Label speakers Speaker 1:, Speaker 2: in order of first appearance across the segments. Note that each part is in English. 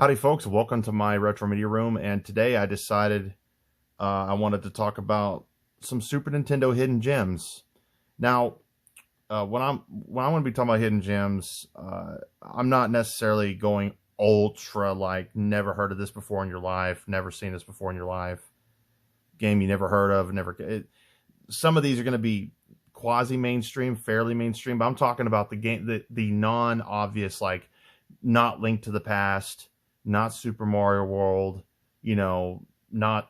Speaker 1: Howdy folks, welcome to my retro media room, and today I decided I wanted to talk about some Super Nintendo hidden gems. Now, when I'm going to be talking about hidden gems, I'm not necessarily going ultra like never heard of this before in your life, never seen this before in your life, game you never heard of, some of these are going to be quasi mainstream, fairly mainstream, but I'm talking about the non obvious, like not Link to the Past, not Super Mario World, you know, not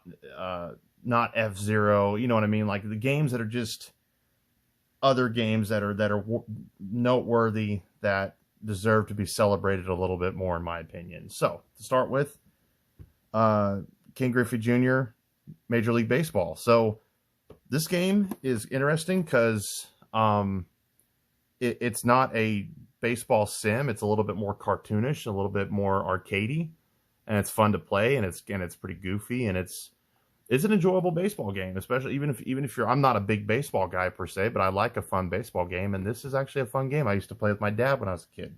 Speaker 1: not F-Zero, you know what I mean? Like the games that are just other games that are noteworthy, that deserve to be celebrated a little bit more, in my opinion. So to start with, King Griffey Jr., Major League Baseball. So this game is interesting because it's not a baseball sim. It's a little bit more cartoonish, a little bit more arcadey, and it's fun to play, and it's pretty goofy, and it's an enjoyable baseball game, especially even if you're I'm not a big baseball guy per se, but I like a fun baseball game, and this is actually a fun game. I used to play with my dad when I was a kid.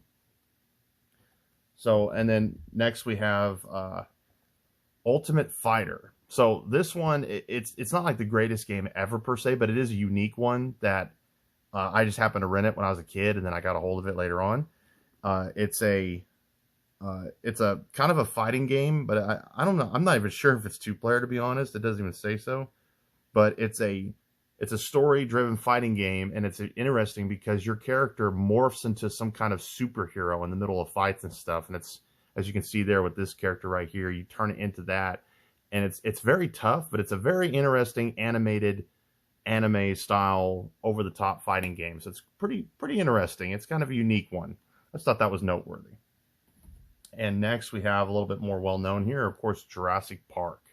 Speaker 1: So, and then next we have Ultimate Fighter. So this one, it's not like the greatest game ever per se, but it is a unique one that I just happened to rent it when I was a kid, and then I got a hold of it later on. It's a kind of a fighting game, but I don't know. I'm not even sure if it's two-player, to be honest. It doesn't even say so. But it's a story-driven fighting game, and it's interesting because your character morphs into some kind of superhero in the middle of fights and stuff. And it's, as you can see there with this character right here, you turn it into that, and it's very tough, but it's a very interesting animated anime style over the top fighting game. So it's pretty interesting. It's kind of a unique one. I just thought that was noteworthy. And next we have a little bit more well known here, of course, Jurassic Park.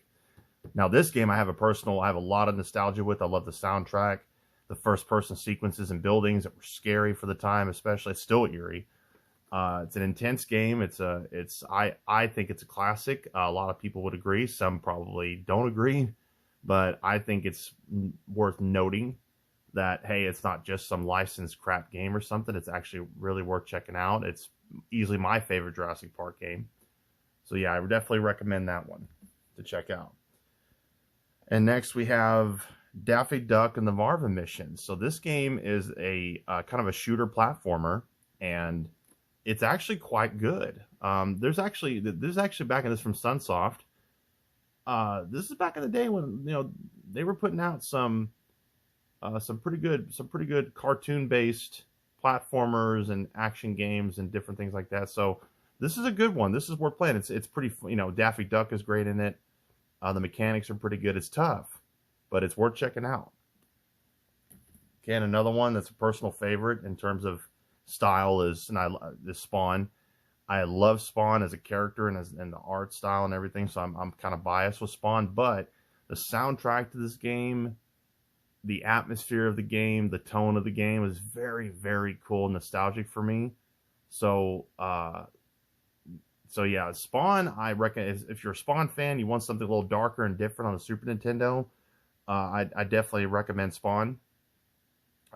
Speaker 1: Now this game I have a lot of nostalgia with. I love the soundtrack, the first person sequences and buildings that were scary for the time, especially. It's still eerie. It's an intense game. I think it's a classic. A lot of people would agree. Some probably don't agree, but I think it's worth noting that, hey, it's not just some licensed crap game or something. It's actually really worth checking out. It's easily my favorite Jurassic Park game. So yeah, I would definitely recommend that one to check out. And next we have Daffy Duck and the Marva Mission. So this game is a kind of a shooter platformer, and it's actually quite good. This is actually back in this from Sunsoft. This is back in the day when they were putting out some pretty good cartoon based platformers and action games and different things like that. So this is a good one. This is worth playing. It's pretty, Daffy Duck is great in it. The mechanics are pretty good. It's tough, but it's worth checking out. Again, another one that's a personal favorite in terms of style is Spawn. I love Spawn as a character and the art style and everything, so I'm kind of biased with Spawn, but the soundtrack to this game, the atmosphere of the game, the tone of the game is very, very cool and nostalgic for me. So yeah, Spawn, I reckon if you're a Spawn fan, you want something a little darker and different on the Super Nintendo, I definitely recommend Spawn.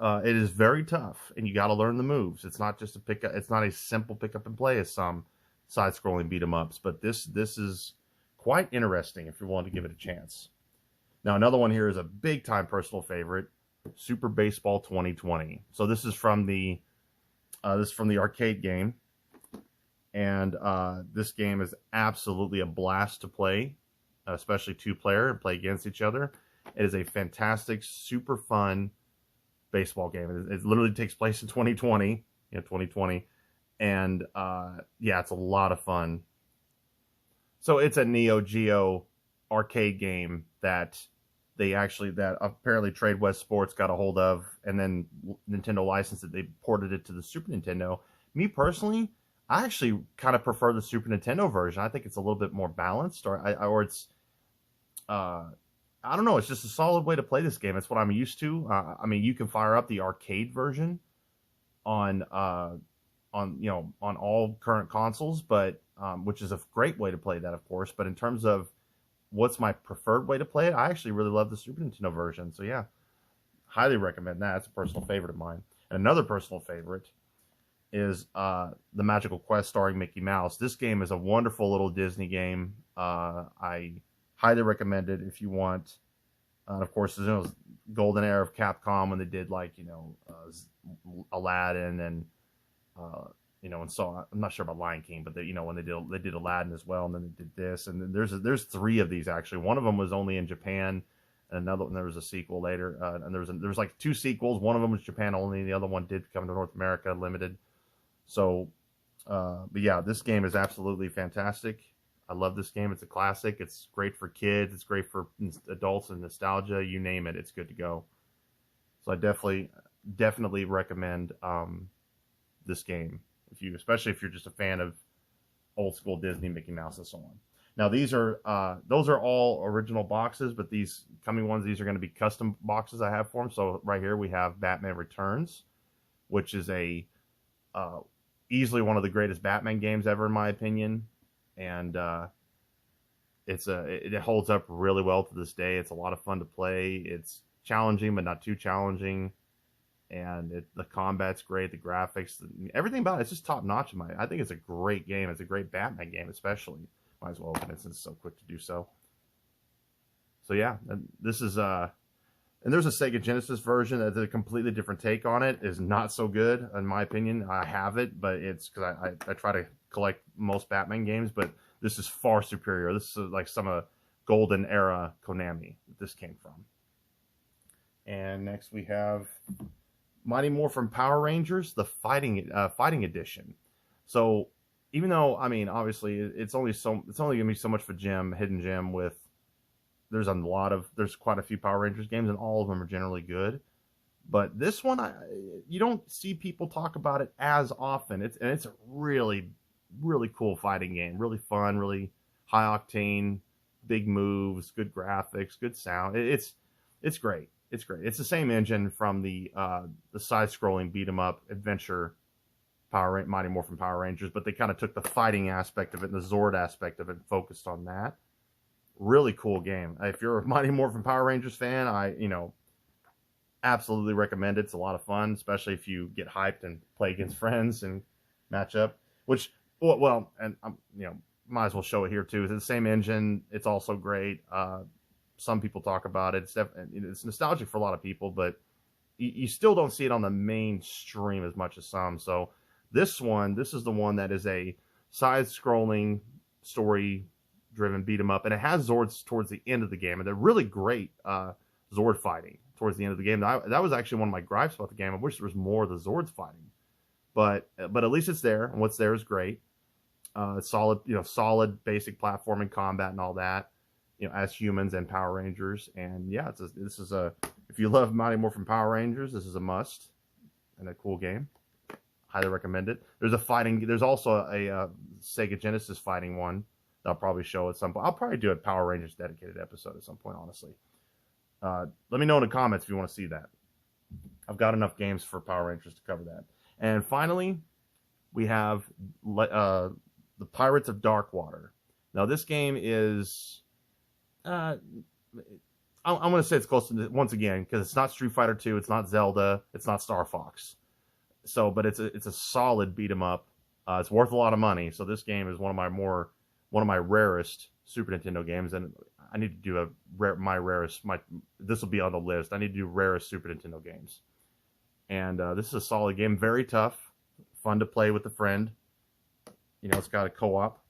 Speaker 1: It is very tough, and you got to learn the moves. It's not just it's not a simple pick up and play as some side-scrolling beat 'em ups, but this is quite interesting if you're willing to give it a chance. Now, another one here is a big-time personal favorite, Super Baseball 2020. So this is from the arcade game, and this game is absolutely a blast to play, especially two-player and play against each other. It is a fantastic, super fun baseball game. It literally takes place in 2020, and yeah, it's a lot of fun. So it's a Neo Geo arcade game that apparently Trade West Sports got a hold of, and then Nintendo licensed it. They ported it to the Super Nintendo. Me personally, I actually kind of prefer the Super Nintendo version. I think it's a little bit more balanced, or it's I don't know. It's just a solid way to play this game. It's what I'm used to. I mean, you can fire up the arcade version on all current consoles, but which is a great way to play that, of course. But in terms of what's my preferred way to play it, I actually really love the Super Nintendo version. So yeah, highly recommend that. It's a personal favorite of mine. And another personal favorite is the Magical Quest starring Mickey Mouse. This game is a wonderful little Disney game. I highly recommend it if you want. Of course, you know, golden era of Capcom when they did like, you know, Aladdin and you know, and so I'm not sure about Lion King, but they, you know, when they did Aladdin as well, and then they did this, and then there's 3 of these actually. One of them was only in Japan, and another one, there was a sequel later, and there was like 2 sequels. One of them was Japan only, and the other one did come to North America limited. So, but yeah, this game is absolutely fantastic. I love this game. It's a classic. It's great for kids. It's great for adults and nostalgia. You name it, it's good to go. So I definitely recommend this game especially if you're just a fan of old school Disney, Mickey Mouse, and so on. Now those are all original boxes, but these coming ones, these are going to be custom boxes I have for them. So right here we have Batman Returns, which is easily one of the greatest Batman games ever in my opinion, and it holds up really well to this day. It's a lot of fun to play. It's challenging but not too challenging, and the combat's great. The graphics, everything about it's just top notch. I think it's a great game. It's a great Batman game, especially. Might as well open it since it's so quick to do so. So yeah, this is and there's a Sega Genesis version that's a completely different take on it. Is not so good in my opinion. I have it, but it's because I try to collect most Batman games, but this is far superior. This is like some golden era Konami that this came from. And next we have Mighty Morphin Power Rangers, the fighting edition. So even though, I mean, obviously it's only gonna be so much of a hidden gem with. There's quite a few Power Rangers games, and all of them are generally good. But this one, you don't see people talk about it as often. It's a really, really cool fighting game. Really fun, really high octane, big moves, good graphics, good sound. It's great. It's great. It's the same engine from the side-scrolling beat 'em up adventure Mighty Morphin Power Rangers, but they kind of took the fighting aspect of it and the Zord aspect of it and focused on that. Really cool game. If you're a Mighty Morphin Power Rangers fan, I absolutely recommend it. It's a lot of fun, especially if you get hyped and play against friends and match up. Which, well, and might as well show it here too. It's the same engine. It's also great. Some people talk about it. It's nostalgic for a lot of people, but you still don't see it on the mainstream as much as some. So this is the one that is a side-scrolling story driven beat 'em up, and it has Zords towards the end of the game, and they're really great Zord fighting towards the end of the game. That was actually one of my gripes about the game. I wish there was more of the Zords fighting, but at least it's there, and what's there is great. Solid basic platforming, combat, and all that. As humans and Power Rangers, and yeah, if you love Mighty Morphin Power Rangers, this is a must and a cool game. Highly recommend it. There's also a Sega Genesis fighting one. I'll probably show at some point. I'll probably do a Power Rangers dedicated episode at some point, honestly. Let me know in the comments if you want to see that. I've got enough games for Power Rangers to cover that. And finally, we have the Pirates of Darkwater. Now, this game is... I'm going to say it's close to, once again, because it's not Street Fighter 2, it's not Zelda, it's not Star Fox. But it's a solid beat 'em up. It's worth a lot of money. So this game is one of my rarest Super Nintendo games, and I need to do this will be on the list. I need to do rarest Super Nintendo games. And this is a solid game, very tough, fun to play with a friend. It's got a co-op,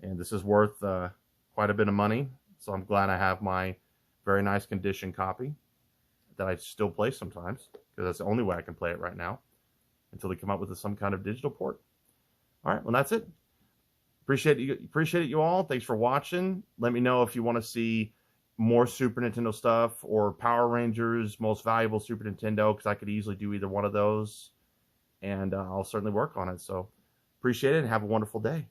Speaker 1: and this is worth quite a bit of money. So I'm glad I have my very nice condition copy that I still play sometimes, because that's the only way I can play it right now until they come up with some kind of digital port. All right, well, that's it. Appreciate it, you all. Thanks for watching. Let me know if you want to see more Super Nintendo stuff or Power Rangers, most valuable Super Nintendo, because I could easily do either one of those, and I'll certainly work on it. So appreciate it, and have a wonderful day.